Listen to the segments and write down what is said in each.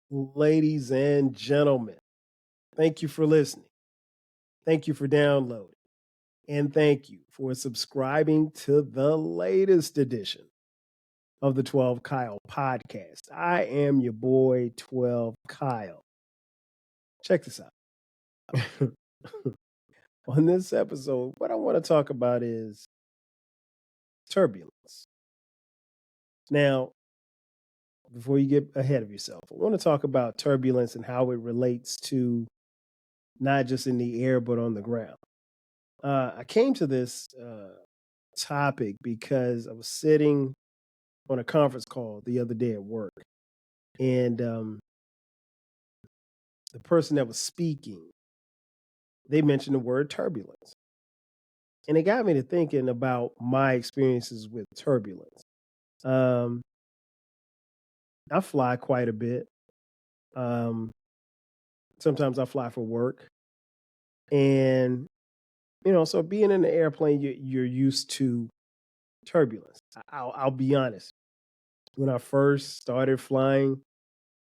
Ladies and gentlemen, thank you for listening. Thank you for downloading. And thank you for subscribing to the latest edition of the 12 Kyle podcast. I am your boy, 12 Kyle. Check this out. On this episode, what I want to talk about is turbulence. Now, before you get ahead of yourself, I want to talk about turbulence and how it relates to not just in the air, but on the ground. I came to this topic because I was sitting on a conference call the other day at work, and the person that was speaking, they mentioned the word turbulence, and it got me to thinking about my experiences with turbulence. Um, I fly quite a bit. Um, Sometimes I fly for work, and so being in the airplane, you're used to turbulence. I'll be honest. When I first started flying,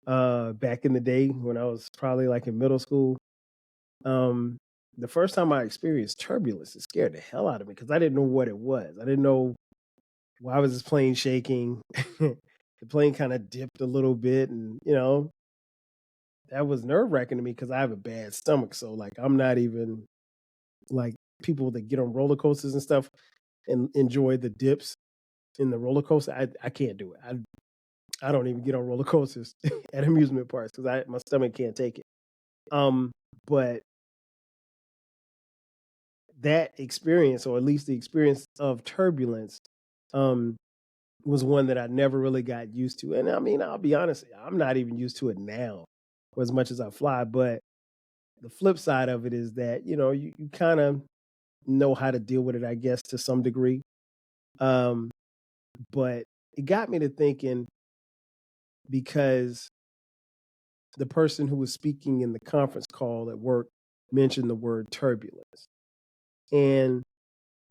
back in the day when I was probably like in middle school. Um, the first time I experienced turbulence, it scared the hell out of me because I didn't know what it was. I didn't know why was this plane shaking. The plane kind of dipped a little bit, and that was nerve wracking to me because I have a bad stomach. So like I'm not even like people that get on roller coasters and stuff and enjoy the dips in the roller coaster. I can't do it. I don't even get on roller coasters at amusement parks because I my stomach can't take it. Um, but that experience, or at least the experience of turbulence, um, was one that I never really got used to. And I mean, I'll be honest, I'm not even used to it now for as much as I fly. But the flip side of it is that, you kind of know how to deal with it, I guess, to some degree. Um, but it got me to thinking because the person who was speaking in the conference call at work mentioned the word turbulence. And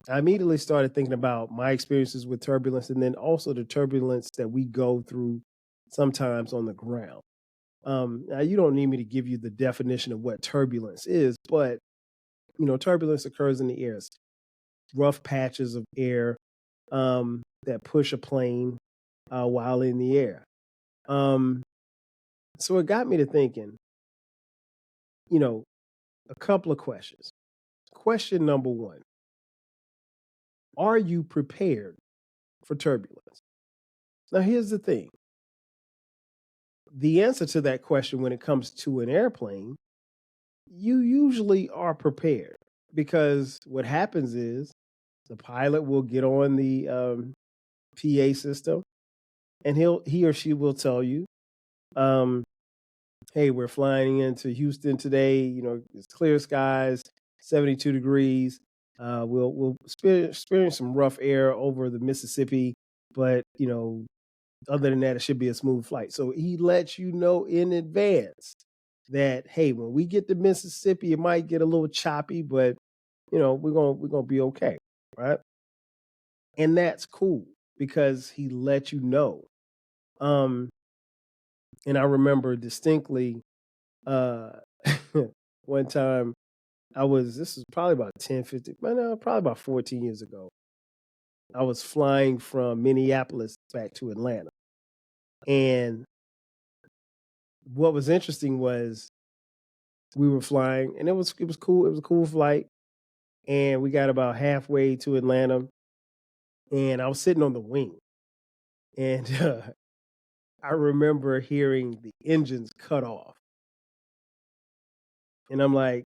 I immediately started thinking about my experiences with turbulence and then also the turbulence that we go through sometimes on the ground. Now, you don't need me to give you the definition of what turbulence is, but turbulence occurs in the air. It's rough patches of air that push a plane while in the air. Um, so it got me to thinking, you know, a couple of questions. Question number one: are you prepared for turbulence? Now, here's the thing. The answer to that question when it comes to an airplane, you usually are prepared because what happens is the pilot will get on the PA system and he or she will tell you, um, "Hey, we're flying into Houston today. It's clear skies, 72 degrees. We'll experience some rough air over the Mississippi, but other than that, it should be a smooth flight." So he lets you know in advance that, hey, when we get to Mississippi, it might get a little choppy, but we're gonna be okay, right? And that's cool because he let you know. Um, and I remember distinctly uh one time this was probably about 10, 15, but no, probably about 14 years ago. I was flying from Minneapolis back to Atlanta. And what was interesting was we were flying and it was cool. It was a cool flight. And we got about halfway to Atlanta and I was sitting on the wing. And I remember hearing the engines cut off. And I'm like,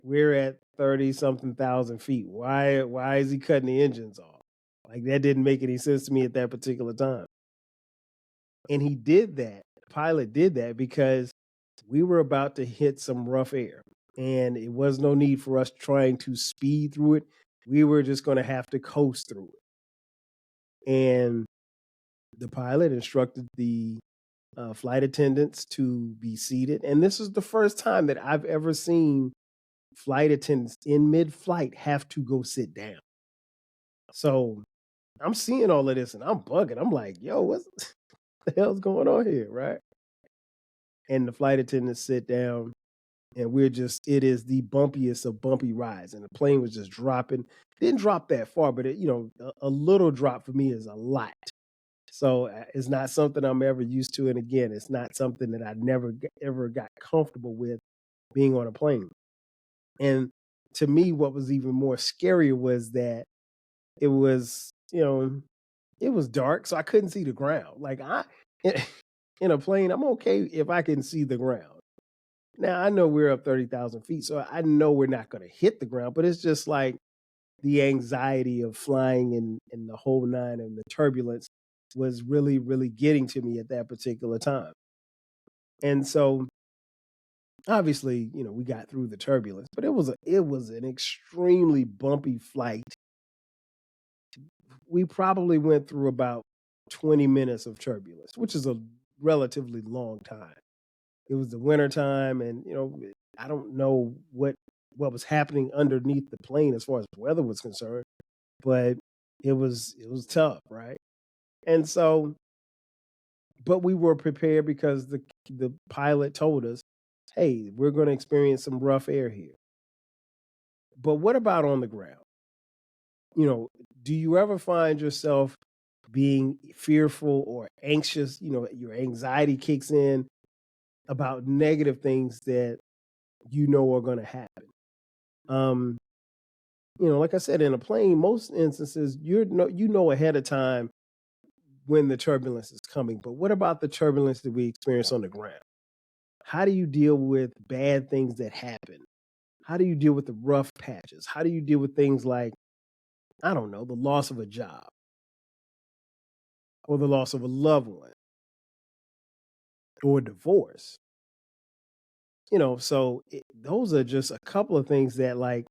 we're at 30 something thousand feet. Why is he cutting the engines off? Like that didn't make any sense to me at that particular time. And he did that. The pilot did that because we were about to hit some rough air. And it was no need for us trying to speed through it. We were just going to have to coast through it. And the pilot instructed the flight attendants to be seated. And this is the first time that I've ever seen flight attendants in mid flight have to go sit down. So I'm seeing all of this and I'm bugging. I'm like, yo, what the hell's going on here? Right. and the flight attendants sit down, and it is the bumpiest of bumpy rides, and the plane was just dropping. Didn't drop that far, but a little drop for me is a lot. So it's not something I'm ever used to, and again, it's not something that I ever got comfortable with being on a plane. And to me, what was even more scary was that it was, it was dark, so I couldn't see the ground. Like in a plane, I'm okay if I can see the ground. Now I know we're up 30,000 feet, so I know we're not going to hit the ground, but it's just like the anxiety of flying and the whole nine and the turbulence was really, really getting to me at that particular time. And so obviously, we got through the turbulence, but it was an extremely bumpy flight. We probably went through about 20 minutes of turbulence, which is a relatively long time. It was the winter time, and I don't know what was happening underneath the plane as far as the weather was concerned, but it was tough, right? And so, but we were prepared because the pilot told us, "Hey, we're going to experience some rough air here." But what about on the ground? You know, do you ever find yourself being fearful or anxious? Your anxiety kicks in about negative things that are going to happen. Um, like I said, in a plane, most instances you know ahead of time when the turbulence is coming. But what about the turbulence that we experience on the ground? How do you deal with bad things that happen? How do you deal with the rough patches? How do you deal with things like, I don't know, the loss of a job or the loss of a loved one or divorce? Those are just a couple of things that, like,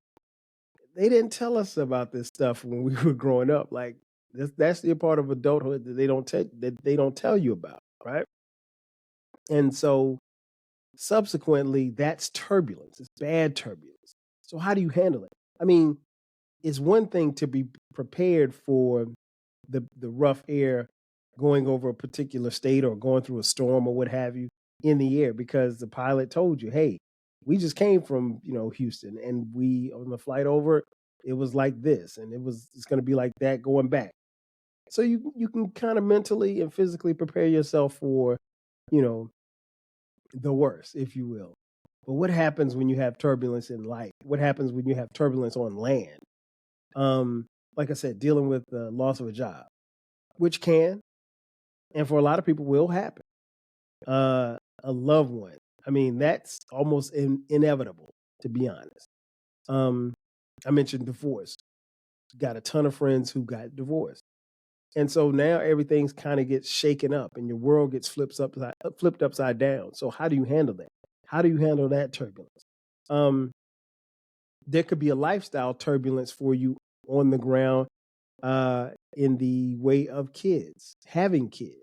they didn't tell us about this stuff when we were growing up. Like, that's the part of adulthood that they don't tell you about, right? And so subsequently, that's turbulence. It's bad turbulence. So how do you handle it? I mean, it's one thing to be prepared for the rough air going over a particular state or going through a storm or what have you in the air, because the pilot told you, hey, we just came from Houston, and we on the flight over, it was like this, and it's going to be like that going back. So you can kind of mentally and physically prepare yourself for you know the worst, if you will. But what happens when you have turbulence in life? What happens when you have turbulence on land? Um, like I said, dealing with the loss of a job, which can, and for a lot of people will happen. A loved one. I mean, that's almost inevitable, to be honest. Um, I mentioned divorce. Got a ton of friends who got divorced. And so now everything's kind of gets shaken up and your world gets flipped upside down. So how do you handle that? How do you handle that turbulence? Um, there could be a lifestyle turbulence for you on the ground, in the way of kids, having kids.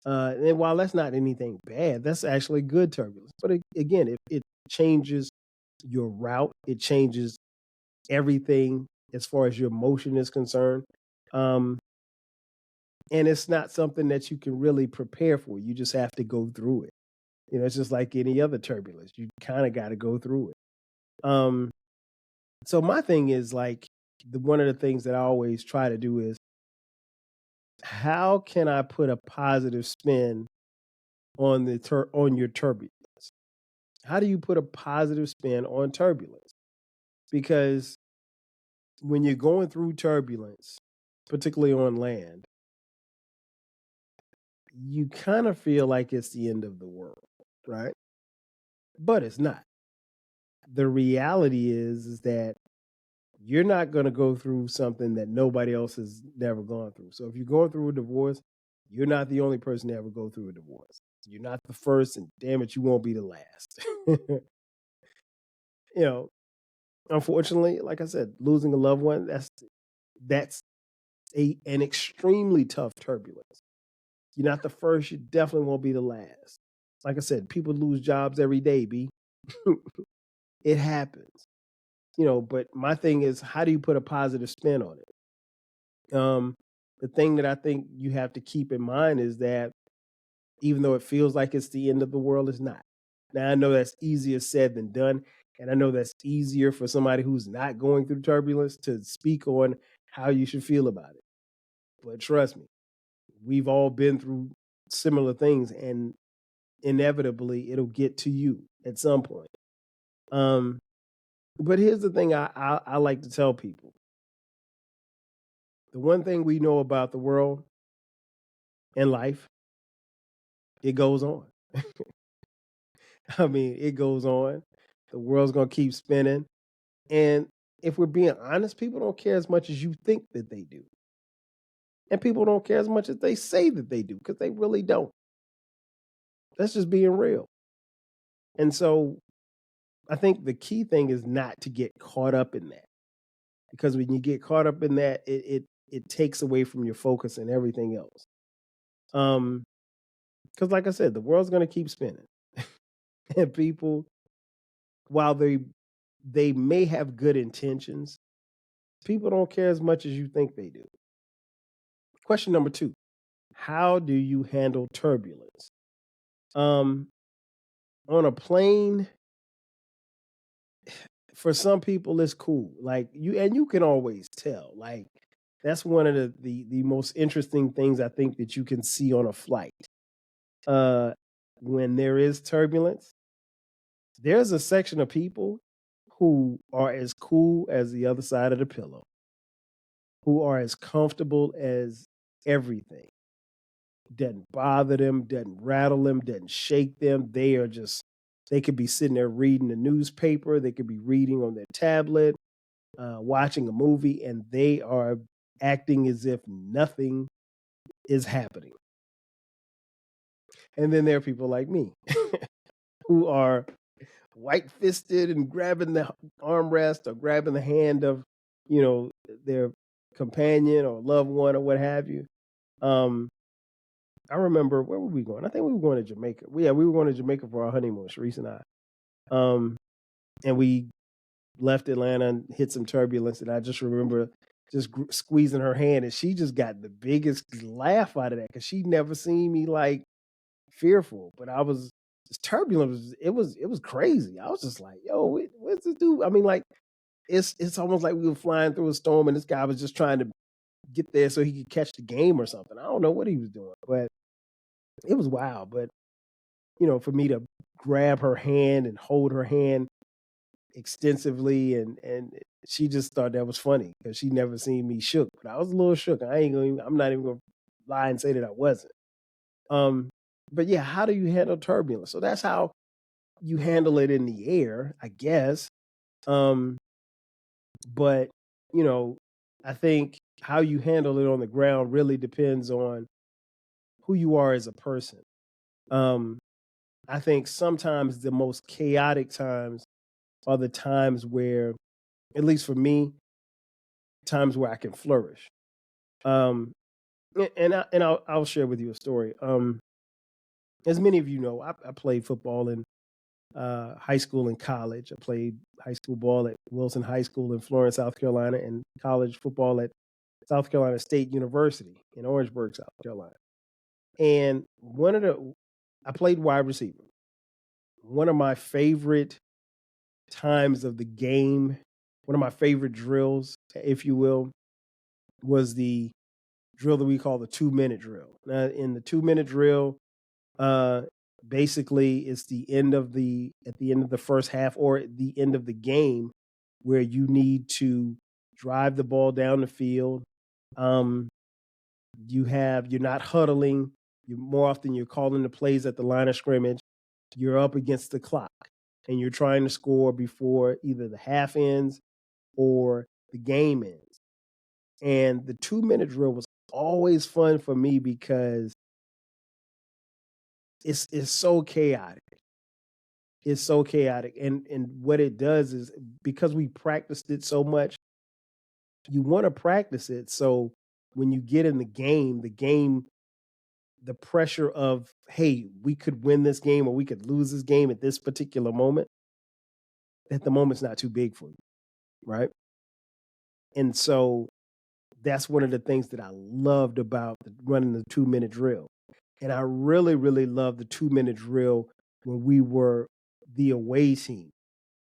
And while that's not anything bad, that's actually good turbulence. But again, it changes your route, it changes everything as far as your motion is concerned. Um, and it's not something that you can really prepare for. You just have to go through it. It's just like any other turbulence. You kind of got to go through it. Um, so my thing is, like, one of the things that I always try to do is, how can I put a positive spin on on your turbulence? How do you put a positive spin on turbulence? Because when you're going through turbulence, particularly on land, you kind of feel like it's the end of the world, right? But it's not. The reality is that you're not going to go through something that nobody else has never gone through. So if you're going through a divorce, you're not the only person to ever go through a divorce. You're not the first, and damn it, you won't be the last. you know, Unfortunately, like I said, losing a loved one, that's an extremely tough turbulence. You're not the first, you definitely won't be the last. Like I said, people lose jobs every day, B. It happens. But my thing is, how do you put a positive spin on it? The thing that I think you have to keep in mind is that even though it feels like it's the end of the world, it's not. Now, I know that's easier said than done. And I know that's easier for somebody who's not going through turbulence to speak on how you should feel about it. But trust me, we've all been through similar things, and inevitably it'll get to you at some point. Um, but here's the thing I like to tell people. The one thing we know about the world and life, it goes on. I mean, it goes on. The world's going to keep spinning. And if we're being honest, people don't care as much as you think that they do. And people don't care as much as they say that they do, because they really don't. That's just being real. And so I think the key thing is not to get caught up in that. Because when you get caught up in that, it takes away from your focus and everything else. Because like I said, the world's gonna keep spinning. And people, while they may have good intentions, people don't care as much as you think they do. Question number 2. How do you handle turbulence? On a plane, for some people it's cool. Like you can always tell. Like that's one of the most interesting things I think that you can see on a flight. When there is turbulence, there's a section of people who are as cool as the other side of the pillow, who are as comfortable as everything. Doesn't bother them, doesn't rattle them, doesn't shake them. They could be sitting there reading the newspaper, they could be reading on their tablet, watching a movie, and they are acting as if nothing is happening. And then there are people like me who are white fisted and grabbing the armrest or grabbing the hand of, their companion or loved one or what have you. I remember, where were we going? I think we were going to Jamaica. We were going to Jamaica for our honeymoon, Sharice and I. And we left Atlanta and hit some turbulence. And I just remember just squeezing her hand, and she just got the biggest laugh out of that because she'd never seen me like fearful. But I was just turbulent. It was crazy. I was just like, yo, what's this dude? I mean, like, it's almost like we were flying through a storm, and this guy was just trying to get there so he could catch the game or something. I don't know what he was doing, but it was wild. But for me to grab her hand and hold her hand extensively, and she just thought that was funny because she'd never seen me shook. But I was a little shook. I'm not even gonna lie and say that I wasn't. But yeah, how do you handle turbulence? So that's how you handle it in the air, I guess. But I think how you handle it on the ground really depends on who you are as a person. I think sometimes the most chaotic times are the times where, at least for me, times where I can flourish. I'll share with you a story. As many of you know, I played football in high school and college. I played high school ball at Wilson High School in Florence, South Carolina, and college football at South Carolina State University in Orangeburg, South Carolina. And I played wide receiver. One of my favorite times of the game, one of my favorite drills, if you will, was the drill that we call the 2-minute drill. Now, in the 2-minute drill, basically it's at the end of the first half or at the end of the game where you need to drive the ball down the field. You're not huddling. More often you're calling the plays at the line of scrimmage. You're up against the clock and you're trying to score before either the half ends or the game ends. And the 2-minute drill was always fun for me because it's so chaotic. It's so chaotic. And what it does is, because we practiced it so much, you want to practice it. So when you get in the game, the pressure of, hey, we could win this game or we could lose this game at this particular moment, at the moment's not too big for you. Right. And so that's one of the things that I loved about running the 2-minute drill. And I really, really love the 2-minute drill when we were the away team.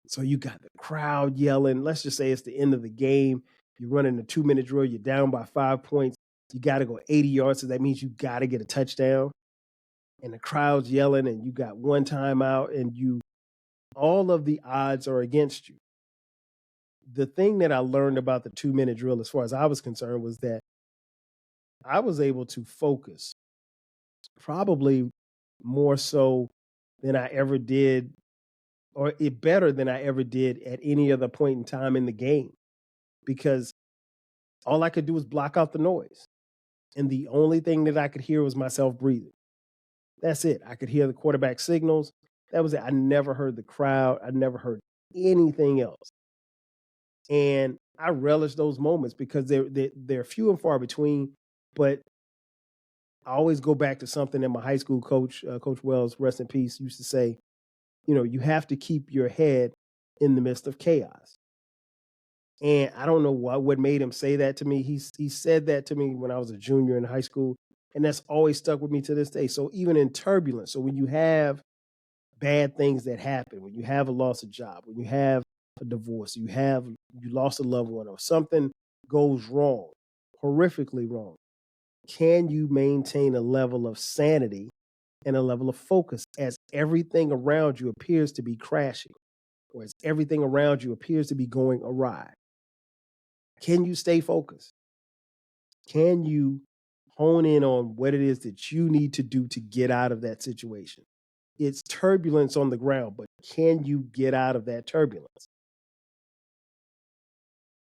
So you got the crowd yelling. Let's just say it's the end of the game. You're running a 2-minute drill. You're down by 5 points. You got to go 80 yards. So that means you got to get a touchdown. And the crowd's yelling, and you got one timeout, and all of the odds are against you. The thing that I learned about the 2-minute drill, as far as I was concerned, was that I was able to focus probably more so than I ever did, or it better than I ever did at any other point in time in the game, because all I could do was block out the noise. And the only thing that I could hear was myself breathing. That's it. I could hear the quarterback signals. That was it. I never heard the crowd. I never heard anything else. And I relish those moments because they're few and far between. But I always go back to something that my high school coach, Coach Wells, rest in peace, used to say. You have to keep your head in the midst of chaos. And I don't know what made him say that to me. He said that to me when I was a junior in high school, and that's always stuck with me to this day. So even in turbulence, so when you have bad things that happen, when you have a loss of job, when you have a divorce, you lost a loved one, or something goes wrong, horrifically wrong, can you maintain a level of sanity and a level of focus as everything around you appears to be crashing, or as everything around you appears to be going awry? Can you stay focused? Can you hone in on what it is that you need to do to get out of that situation? It's turbulence on the ground, but can you get out of that turbulence?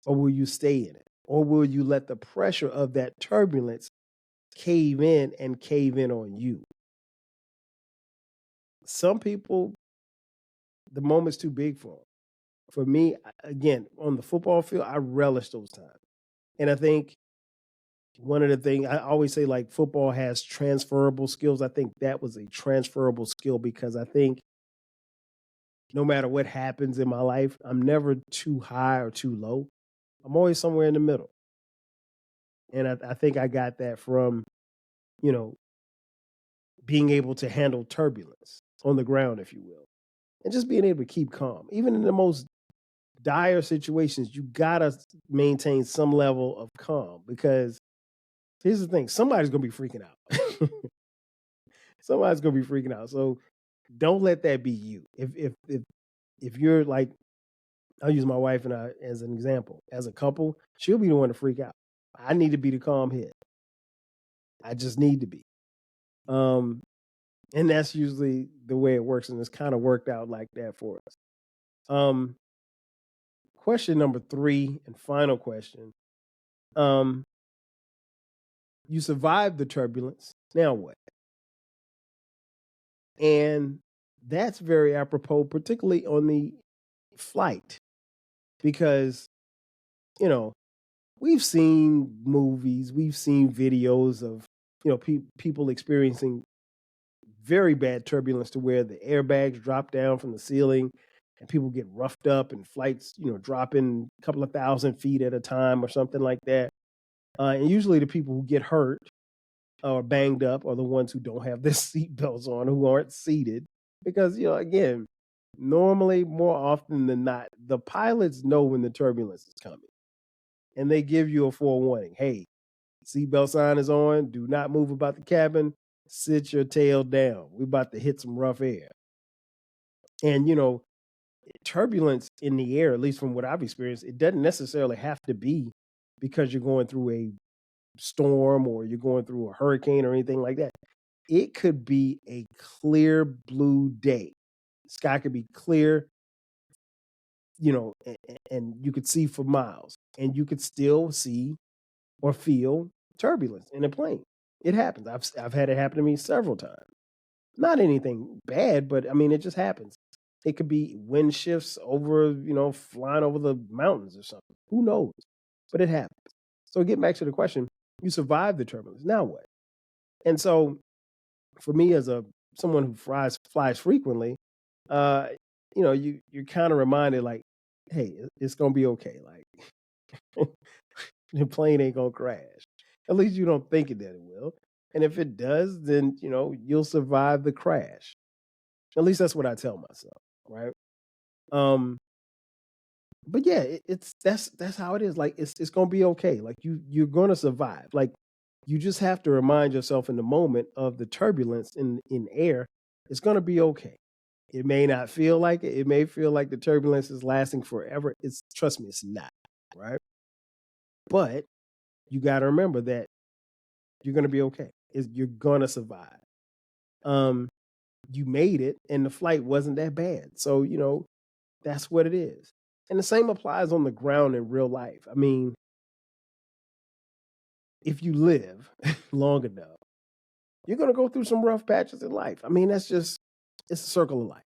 Or will you stay in it? Or will you let the pressure of that turbulence cave in on you? Some people, the moment's too big for them. For me, again, on the football field, I relish those times. And I think one of the things I always say, like, football has transferable skills. I think that was a transferable skill, because I think no matter what happens in my life, I'm never too high or too low. I'm always somewhere in the middle. And I think I got that from, you know, being able to handle turbulence on the ground, if you will, and just being able to keep calm. Even in the most dire situations, you got to maintain some level of calm, because here's the thing, somebody's going to be freaking out. Somebody's going to be freaking out. So don't let that be you. If you're like, I'll use my wife and I as an example. As a couple, she'll be the one to freak out. I need to be the calm head. I just need to be. And that's usually the way it works, and it's kind of worked out like that for us. Question number 3 and final question. You survived the turbulence. Now what? And that's very apropos, particularly on the flight, because, you know, we've seen movies, we've seen videos of, people experiencing very bad turbulence to where the airbags drop down from the ceiling and people get roughed up, and flights, dropping a couple of 1,000 feet at a time or something like that. And usually the people who get hurt or banged up are the ones who don't have their seatbelts on, who aren't seated. Because, again, normally, more often than not, the pilots know when the turbulence is coming, and they give you a forewarning. Hey, seatbelt sign is on. Do not move about the cabin. Sit your tail down. We're about to hit some rough air. And, turbulence in the air, at least from what I've experienced, it doesn't necessarily have to be because you're going through a storm or you're going through a hurricane or anything like that. It could be a clear blue day. Sky could be clear, and you could see for miles, and you could still see or feel turbulence in a plane. It happens. I've had it happen to me several times. Not anything bad, but I mean, it just happens. It could be wind shifts over, flying over the mountains or something. Who knows? But it happens. So getting back to the question, you survived the turbulence. Now what? And so for me, as someone who flies frequently, you're kind of reminded, like, hey, it's gonna be okay. Like, the plane ain't gonna crash. At least you don't think it that it will. And if it does, then, you'll survive the crash. At least that's what I tell myself, right? Um, but yeah, that's how it is. Like it's gonna be okay. Like you're gonna survive. Like you just have to remind yourself in the moment of the turbulence in air. It's gonna be okay. It may not feel like it. It may feel like the turbulence is lasting forever. Trust me, it's not, right? But you got to remember that you're gonna be okay. You're gonna survive. Um, you made it, and the flight wasn't that bad. So that's what it is. And the same applies on the ground in real life. I mean, if you live long enough, you're going to go through some rough patches in life. I mean, it's a circle of life.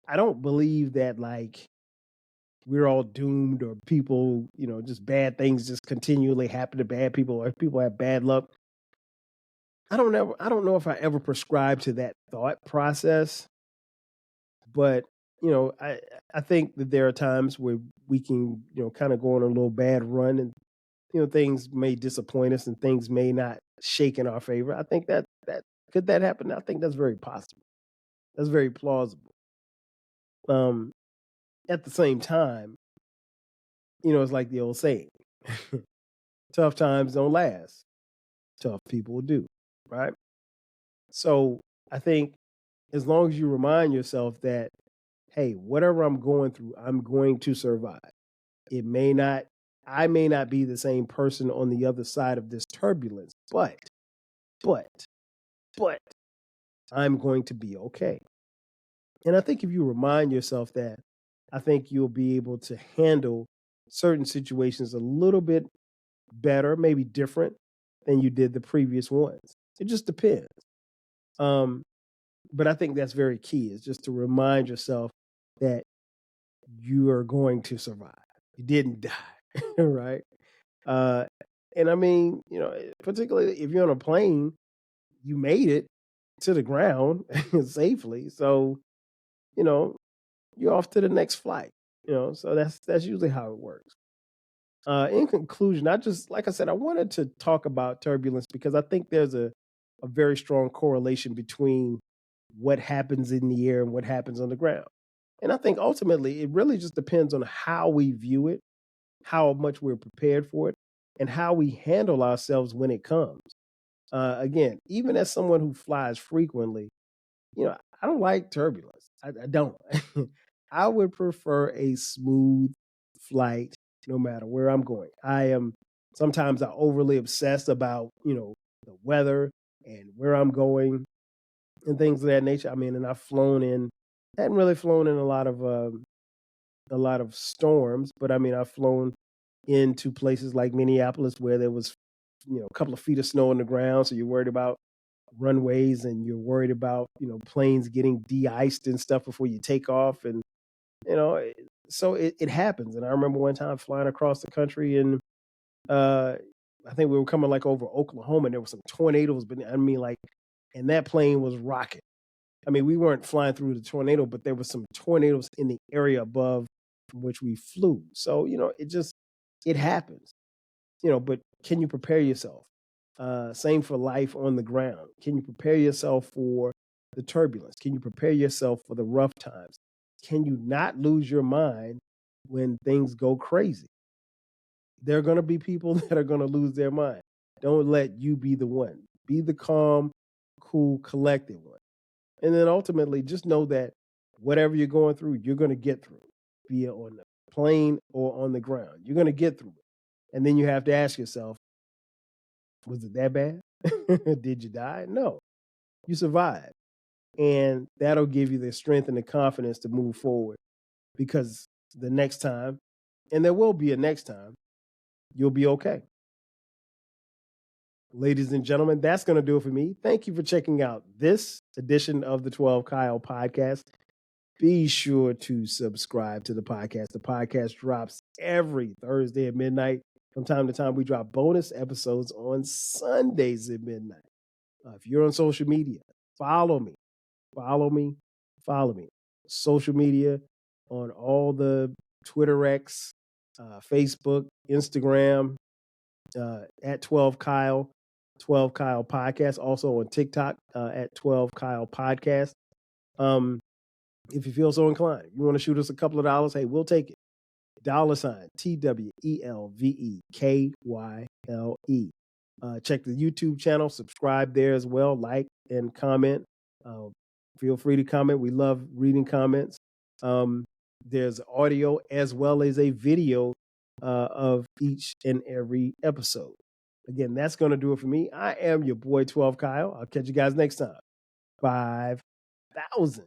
I don't believe that like we're all doomed or people, just bad things just continually happen to bad people or people have bad luck. I don't know if I ever prescribe to that thought process, but I think that there are times where we can, kind of go on a little bad run and things may disappoint us and things may not shake in our favor. I think that could that happen? I think that's very possible. That's very plausible. Um, at the same time, it's like the old saying: tough times don't last. Tough people do, right? So I think as long as you remind yourself that, hey, whatever I'm going through, I'm going to survive. It may not, I may not be the same person on the other side of this turbulence, but, but I'm going to be okay. And I think if you remind yourself that, I think you'll be able to handle certain situations a little bit better, maybe different than you did the previous ones. It just depends. Um, but I think that's very key is just to remind yourself that you are going to survive. You didn't die, right? Uh, and I mean, particularly if you're on a plane, you made it to the ground safely. So, you know, you're off to the next flight. So that's usually how it works. In conclusion, I just like I said, I wanted to talk about turbulence because I think there's a very strong correlation between what happens in the air and what happens on the ground. And I think ultimately it really just depends on how we view it, how much we're prepared for it, and how we handle ourselves when it comes. Again, even as someone who flies frequently, I don't like turbulence. I don't. I would prefer a smooth flight no matter where I'm going. Sometimes I overly obsessed about, the weather and where I'm going and things of that nature. I mean, and hadn't really flown in a lot of storms, but I mean, I've flown into places like Minneapolis where there was, a couple of feet of snow on the ground. So you're worried about runways and you're worried about, planes getting de-iced and stuff before you take off. And, you know, it- so it happens. And I remember one time flying across the country and uh, I think we were coming like over Oklahoma and there were some tornadoes, but I mean like, and that plane was rocking. I mean, we weren't flying through the tornado, but there were some tornadoes in the area above from which we flew. So, it happens, but can you prepare yourself? Same for life on the ground. Can you prepare yourself for the turbulence? Can you prepare yourself for the rough times? Can you not lose your mind when things go crazy? There are going to be people that are going to lose their mind. Don't let you be the one. Be the calm, cool, collected one. And then ultimately, just know that whatever you're going through, you're going to get through, be it on the plane or on the ground. You're going to get through it. And then you have to ask yourself, was it that bad? Did you die? No, you survived. And that'll give you the strength and the confidence to move forward because the next time, and there will be a next time, you'll be okay. Ladies and gentlemen, that's going to do it for me. Thank you for checking out this edition of the 12 Kyle podcast. Be sure to subscribe to the podcast. The podcast drops every Thursday at midnight. From time to time, we drop bonus episodes on Sundays at midnight. If you're on social media, follow me, follow me, follow me. Social media on all the Twitter X, Facebook, Instagram, at 12 Kyle. 12 Kyle Podcast, also on TikTok at 12 Kyle Podcast. If you feel so inclined, you want to shoot us a couple of dollars, hey, we'll take it. $ TWELVEKYLE. Check the YouTube channel, subscribe there as well, like and comment. Feel free to comment. We love reading comments. There's audio as well as a video of each and every episode. Again, that's going to do it for me. I am your boy 12 Kyle. I'll catch you guys next time. 5,000.